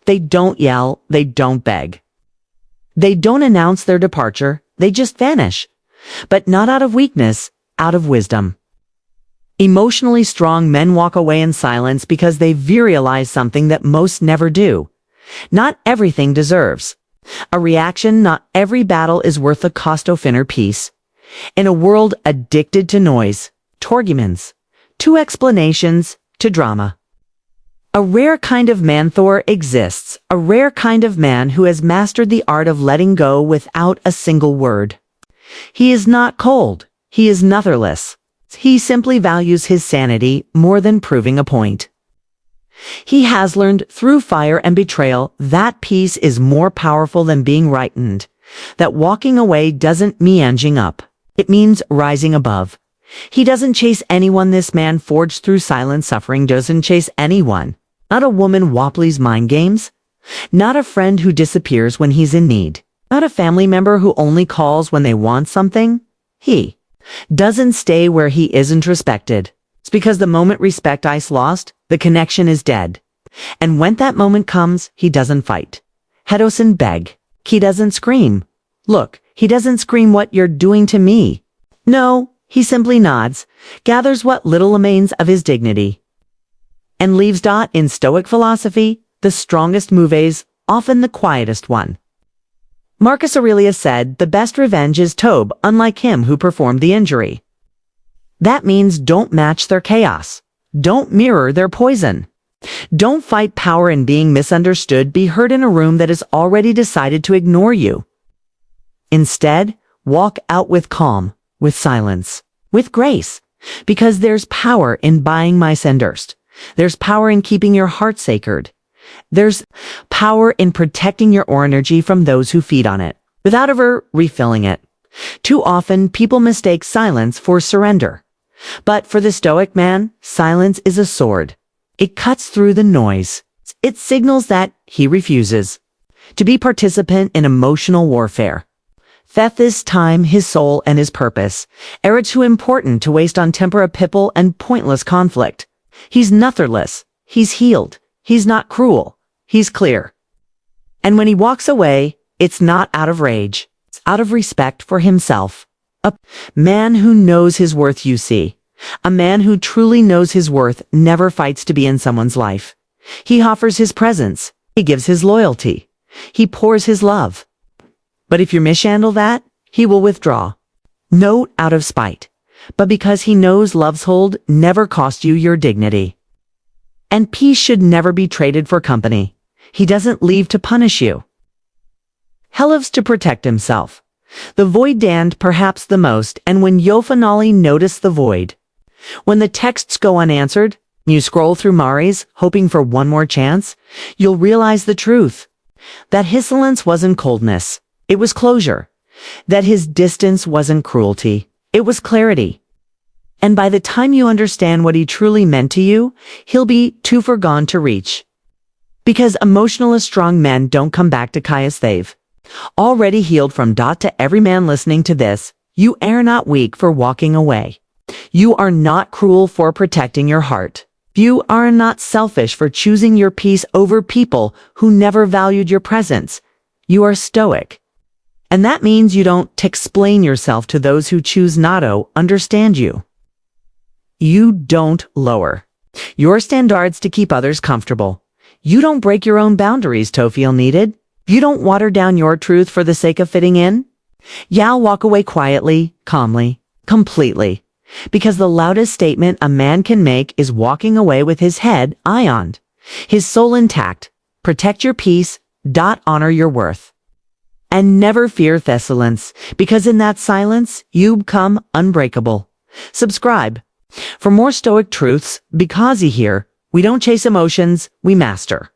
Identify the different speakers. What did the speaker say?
Speaker 1: They don't yell, they don't beg. They don't announce their departure, they just vanish. But not out of weakness, out of wisdom. Emotionally strong men walk away in silence because they realize something that most never do. Not everything deserves a reaction. Not every battle is worth the cost of inner peace. In a world addicted to noise, to arguments, to explanations, to drama, a rare kind of man Thor exists, a rare kind of man who has mastered the art of letting go without a single word. He is not cold, he is notherless. He simply values his sanity more than proving a point. He has learned through fire and betrayal that peace is more powerful than being rightened, that walking away doesn't mean edging up, it means rising above. He doesn't chase anyone. This man forged through silent suffering doesn't chase anyone. Not a woman Wappley's mind games. Not a friend who disappears when he's in need. Not a family member who only calls when they want something. He doesn't stay where he isn't respected. It's because the moment respect is lost, the connection is dead. And when that moment comes, he doesn't fight. He doesn't beg. He doesn't scream. Look, he doesn't scream what you're doing to me. No, he simply nods, gathers what little remains of his dignity, and leaves. In Stoic philosophy, the strongest move is often the quietest one. Marcus Aurelius said, the best revenge is Tob, unlike him who performed the injury. That means don't match their chaos. Don't mirror their poison. Don't fight power in being misunderstood. Be heard in a room that has already decided to ignore you. Instead, walk out with calm, with silence, with grace, because there's power in buying my sendurst. There's power in keeping your heart sacred. There's power in protecting your energy from those who feed on it, without ever refilling it. Too often, people mistake silence for surrender. But for the Stoic man, silence is a sword. It cuts through the noise. It signals that he refuses to be participant in emotional warfare. Theft his time, his soul, and his purpose are too important to waste on tempera people and pointless conflict. He's notherless. He's healed. He's not cruel. He's clear. And when he walks away, it's not out of rage. It's out of respect for himself. A man who knows his worth, you see. A man who truly knows his worth never fights to be in someone's life. He offers his presence. He gives his loyalty. He pours his love. But if you mishandle that, he will withdraw. Not out of spite, but because he knows love's hold never cost you your dignity. And peace should never be traded for company. He doesn't leave to punish you. He lives to protect himself. The void damned perhaps the most, and when Yofanali noticed the void, when the texts go unanswered, you scroll through Mari's, hoping for one more chance, you'll realize the truth. That his silence wasn't coldness, it was closure. That his distance wasn't cruelty, it was clarity. And by the time you understand what he truly meant to you, he'll be too far gone to reach. Because emotionally strong men don't come back to Caius. They've already healed from. To every man listening to this, you are not weak for walking away. You are not cruel for protecting your heart. You are not selfish for choosing your peace over people who never valued your presence. You are stoic. And that means you don't explain yourself to those who choose not to understand you. You don't lower your standards to keep others comfortable. You don't break your own boundaries to feel needed. You don't water down your truth for the sake of fitting in. You'll walk away quietly, calmly, completely. Because the loudest statement a man can make is walking away with his head ioned, his soul intact. Protect your peace. Honor your worth. And never fear Thessalence, because in that silence, you become unbreakable. Subscribe for more Stoic truths, because here, we don't chase emotions, we master.